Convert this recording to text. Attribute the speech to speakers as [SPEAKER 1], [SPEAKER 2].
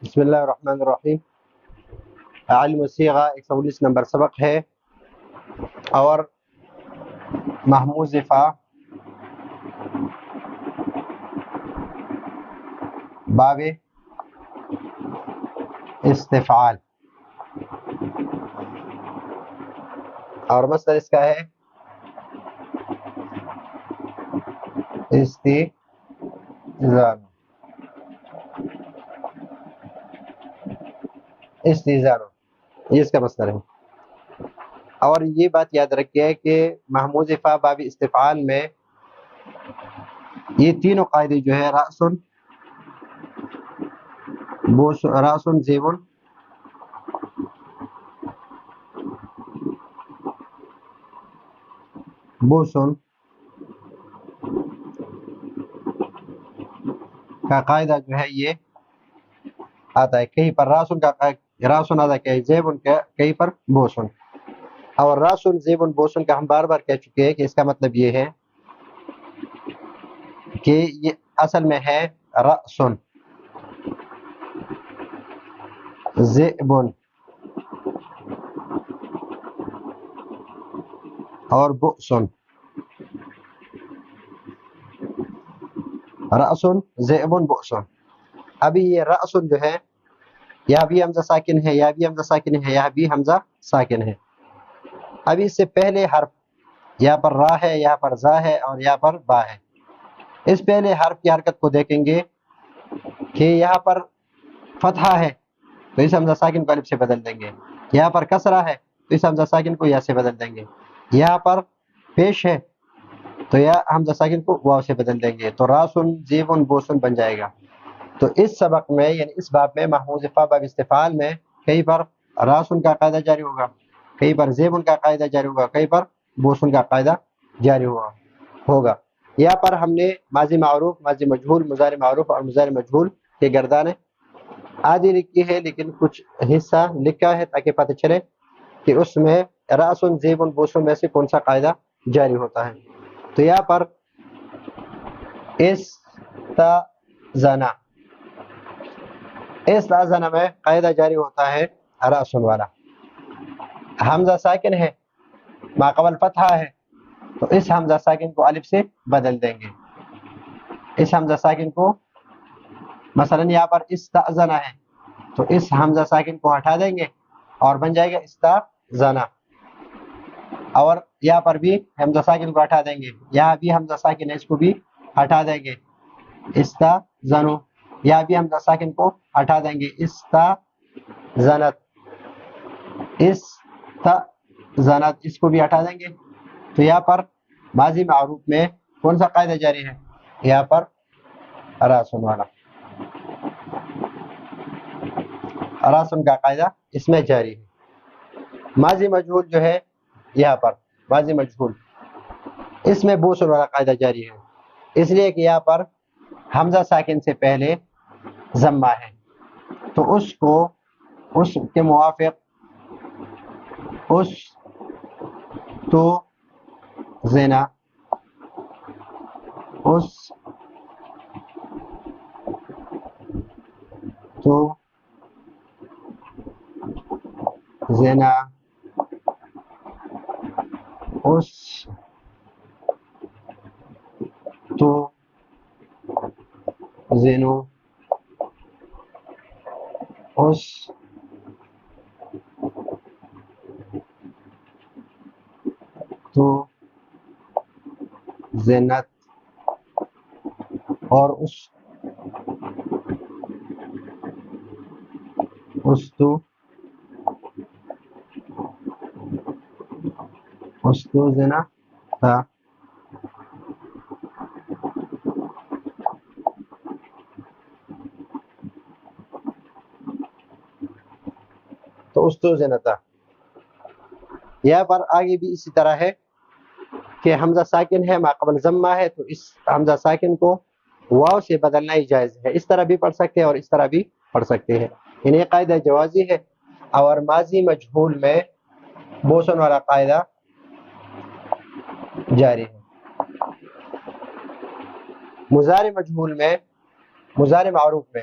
[SPEAKER 1] بسم اللہ الرحمن الرحیم۔ علم الصیغہ 119 نمبر سبق ہے اور محموز فا باب استفعال اور مصدر اس کا ہے استیزان۔ یہ اس کا مصدر ہے۔ اور یہ بات یاد رکھیے کہ محموز فا باب استفعال میں یہ تینوں قاعدے جو ہے رأسن زیبن بوسن کا قاعدہ جو ہے یہ آتا ہے، کہیں پر راسن آتا ہے، زیبن کا کہیں پر بوسن۔ اور راسن زیبن بوسن کا ہم بار بار کہہ چکے ہیں کہ اس کا مطلب یہ ہے کہ یہ اصل میں ہے راسن زیبن اور بوسن، راسن زیبن بوسن۔ ابھی یہ راسن جو ہے یہاں بھی حمزہ ساکن ہے، یہاں بھی حمزہ ساکن ہے، یہاں بھی حمزہ ساکن ہے۔ ابھی اس سے پہلے حرف یہاں پر را ہے، یہاں پر زا ہے اور یہاں پر با ہے۔ اس پہلے حرف کی حرکت کو دیکھیں گے کہ یہاں پر فتحہ ہے تو اس حمزہ ساکن کو الف سے بدل دیں گے، یہاں پر کسرہ ہے تو اس حمزہ ساکن کو یا سے بدل دیں گے، یہاں پر پیش ہے تو یا حمزہ ساکن کو واو سے بدل دیں گے، تو راسن زیبن بوسن بن جائے گا۔ تو اس سبق میں یعنی اس باب میں محموز فا باب استفعال میں کہیں پر راسن کا قاعدہ جاری ہوگا، کہیں پر زیبن کا قاعدہ جاری ہوگا، کہیں پر بوسن کا قاعدہ جاری ہوگا۔ یہاں پر ہم نے ماضی معروف، ماضی مجہول، مضارع معروف اور مضارع مجہول کی گردانیں آدھی لکھی ہے، لیکن کچھ حصہ لکھا ہے تاکہ پتہ چلے کہ اس میں راسن زیبن بوسن میں سے کون سا قاعدہ جاری ہوتا ہے۔ تو یہاں پر استاذنا میں قاعدہ جاری ہوتا ہے راسن والا، حمزہ ساکن ہے، ما قبل فتحہ ہے تو اس حمزہ ساکن کو الف سے بدل دیں گے۔ اس حمزہ ساکن کو مثلا یہاں پر استاذنا ہے تو اس حمزہ ساکن کو ہٹا دیں گے اور بن جائے گا استاذنا، اور یہاں پر بھی حمزہ ساکن کو ہٹا دیں گے، یہاں بھی حمزہ ساکن ہے اس کو بھی ہٹا دیں گے استاذنو، یہاں بھی حمزہ ساکن کو ہٹا دیں گے استاذنت، اس کو بھی ہٹا دیں گے۔ تو یہاں پر ماضی معروف میں کون سا قاعدہ جاری ہے؟ یہاں پر راسن والا، راسن کا قاعدہ اس میں جاری ہے۔ ماضی مجہول جو ہے یہاں پر ماضی مجہول اس میں بوسن والا قاعدہ جاری ہے، اس لیے کہ یہاں پر حمزہ ساکن سے پہلے ضمہ ہے تو اس کے موافق اس تو زنا، اس تو زنا، اس تو زینو، اس تو زینت اور اس تو زنا تھا۔ تو اس تو زنا تھا۔ یہاں پر آگے بھی اسی طرح ہے کہ حمزہ ساکن ہے، ما قبل ضمہ ہے تو اس حمزہ ساکن کو واو سے بدلنا ہی جائز ہے، اس طرح بھی پڑھ سکتے ہیں اور اس طرح بھی پڑھ سکتے ہیں، یعنی یہ قاعدہ جوازی ہے۔ اور ماضی مجہول میں بوسن والا قاعدہ جاری ہے۔ مضارع مجہول میں، مضارع معروف میں